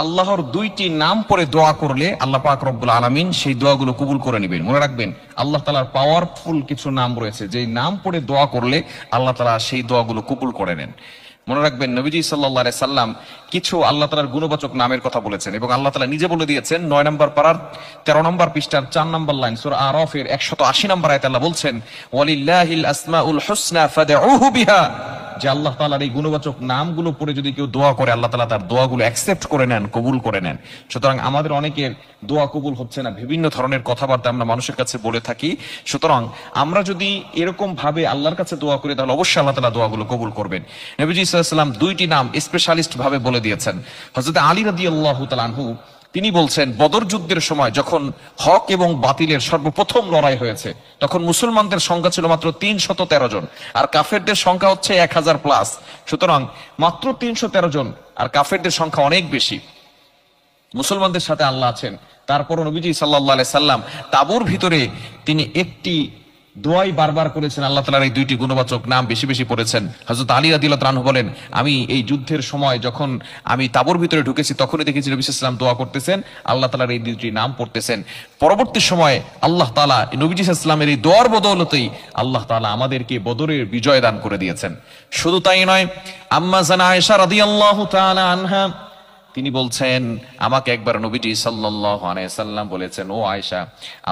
আল্লাহর দুইটি নাম পরে দোয়া করলে আল্লাহ পাক রব্বুল আলামিন সেই দোয়াগুলো কবুল করে নেবেন। মনে রাখবেন, আল্লাহ তাআলার পাওয়ারফুল কিছু নাম রয়েছে, যেই নাম পরে দোয়া করলে আল্লাহ তাআলা সেই দোয়াগুলো কবুল করে নেন। মনে রাখবেন, নবীজি সাল্লাল্লাহু আলাইহি সাল্লাম কিছু আল্লাহ তাআলার গুণবাচক নামের কথা বলেছেন এবং আল্লাহ তাআলা নিজে বলে দিয়েছেন। 9 নম্বর পারার 13 নম্বর পৃষ্ঠার 4 নম্বর লাইন সূরা আরাফের 180 নম্বর আয়াতে আল্লাহ বলছেন, ওয়ালিল্লাহিল আসমাউল হুসনা ফাদউহু বিহা, যে আল্লাহ তাআলার এই গুণবাচক নামগুলো পড়ে যদি কেউ দোয়া করে আল্লাহ তাআলা তার দোয়াগুলো অ্যাকসেপ্ট করে নেন, কবুল করে নেন। সুতরাং আমাদের অনেকের দোয়া কবুল হচ্ছে না, বিভিন্ন ধরনের কথাবার্তা আমরা মানুষের কাছে বলে থাকি। সুতরাং আমরা যদি এরকম ভাবে আল্লাহর কাছে দোয়া করি তাহলে অবশ্যই আল্লাহ তাআলা দোয়াগুলো কবুল করবেন। নবীজি সাল্লাল্লাহু আলাইহি ওয়াসাল্লাম দুইটি নাম স্পেশালিস্ট ভাবে বলে দিয়েছেন। হযরত আলী রাদিয়াল্লাহু তাআলা আনহু তিনি বলছেন, বদর যুদ্ধের সময় যখন হক এবং বাতিলের সর্বপ্রথম লড়াই হয়েছে তখন মুসলমানদের সংখ্যা ছিল মাত্র 313 জন, আর কাফেরদের সংখ্যা হচ্ছে 1000 প্লাস। সুতরাং মাত্র 313 জন, আর কাফেরদের সংখ্যা অনেক বেশি। মুসলমানদের সাথে আল্লাহ আছেন। তারপর নবীজি সাল্লাল্লাহু আলাইহি সাল্লাম তাবুর ভিতরে তিনি একটি দোয়াই বারবার করেছেন, আল্লাহ তাআলার এই দুইটি গুণবাচক নাম বেশি বেশি পড়েছেন। হযরত আলী রাদিয়াল্লাহু তাআলা আনহু বলেন, আমি এই যুদ্ধের সময় যখন আমি তাবুর ভিতরে ঢুকেছি তখনই দেখেছি নবী সাল্লাল্লাহু আলাইহি ওয়াসাল্লাম দোয়া করতেছেন, আল্লাহ তাআলার এই দুইটি নাম পড়তেছেন। পরবর্তী সময়ে আল্লাহ তাআলা নবী সাল্লাল্লাহু আলাইহি ওয়াসাল্লামের এই দোয়ার বদৌলতেই আল্লাহ তাআলা আমাদেরকে বদরের বিজয় দান করে দিয়েছেন। শুধু তাই নয়, আম্মা জানা আয়েশা রাদিয়াল্লাহু তাআলা আনহা তিনি বলছেন, আমাকে একবার নবীজি সাল্লাল্লাহু আলাইহি সাল্লাম বলেছেন, ও আয়েশা,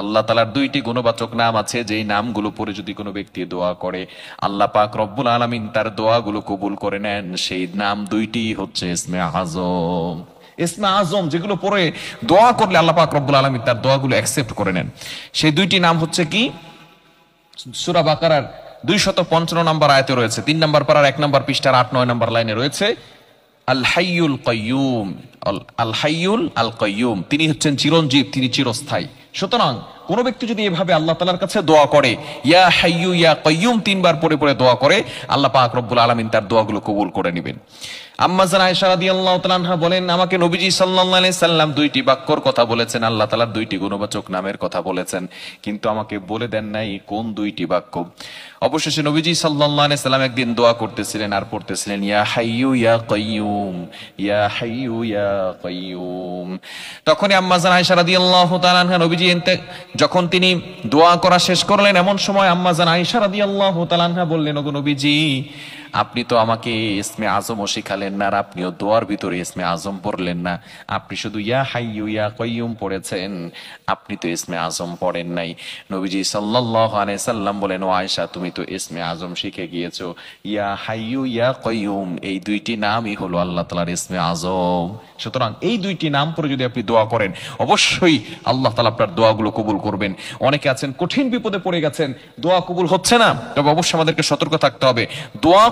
আল্লাহ তাআলার দুইটি গুণবাচক নাম আছে, যেই নামগুলো পড়ে যদি কোনো ব্যক্তি দোয়া করে আল্লাহ পাক রব্বুল আলামিন তার দোয়াগুলো কবুল করে নেন। সেই নাম দুইটি হচ্ছে ইসমে আজম। ইসমে আজম যেগুলো পড়ে দোয়া করলে আল্লাহ পাক রব্বুল আলামিন তার দোয়াগুলো অ্যাকসেপ্ট করে নেন। সেই দুইটি নাম হচ্ছে কি? সূরা বাকারার 255 নম্বর আয়াতে রয়েছে, 3 নম্বর পারার 1 নম্বর পৃষ্ঠার 8-9 নম্বর লাইনে রয়েছে, আল হাইয়ুল কাইয়ুম। আল হাইয়ুল আল কাইয়ুম, তিনি হচ্ছেন চিরঞ্জীব, তিনি চিরস্থায়ী। সুতরাং কোন ব্যক্তি যদি এভাবে আল্লাহ তাআলার কাছে দোয়া করে, ইয়া হাইয়ু ইয়া কাইয়ুম 3 বার পড়ে পড়ে দোয়া করে, আল্লাহ পাক রব্বুল আলামিন তার দোয়াগুলো কবুল করে নেবেন। আম্মা জানা আয়েশা রাদিয়াল্লাহু তাআলা আনহা বলেন, আমাকে নবীজি সাল্লাল্লাহু আলাইহি সাল্লাম দুইটি বাক্যর কথা বলেছেন, আল্লাহ তাআলার দুইটি গুণবাচক নামের কথা বলেছেন, কিন্তু আমাকে বলে দেন নাই কোন দুইটি বাক্য। অবশেষে নবীজি সাল্লাল্লাহু আলাইহি সাল্লাম একদিন দোয়া করতেছিলেন আর পড়তেছিলেন, ইয়া হাইয়ু ইয়া কাইয়ুম, ইয়া হাইয়ু ইয়া কাইয়ুম। তখনই আম্মা জানা আয়েশা রাদিয়াল্লাহু তাআলা আনহা নবীজি যখন তিনি দোয়া করা শেষ করলেন, এমন সময় আম্মা জানা আয়েশা রাদিয়াল্লাহু তাআলা আনহা বললেন, ওগো নবীজি, আপনি তো আমাকে ইসমে আজমও শিখালেন না, আর আপনিও দোয়ার ভিতরে ইসমে আজম পড়লেন না, আপনি শুধু ইয়া হাইয়ু ইয়া কাইয়ুম পড়েছেন, আপনি তো ইসমে আজম পড়েন নাই। নবীজি সাল্লাল্লাহু আলাইহি সাল্লাম বলেন, ও আয়েশা, তুমি তো ইসমে আজম শিখে গিয়েছো। ইয়া হাইয়ু ইয়া কাইয়ুম এই দুইটি নামই হলো আল্লাহ তাআলার ইসমে আজম। সুতরাং এই দুইটি নাম পরে যদি আপনি দোয়া করেন অবশ্যই আল্লাহ তাআলা আপনার দোয়াগুলো কবুল করবেন। অনেকে আছেন কঠিন বিপদে পড়ে গেছেন, দোয়া কবুল হচ্ছে না, তবে অবশ্যই আমাদেরকে সতর্ক থাকতে হবে। দোয়া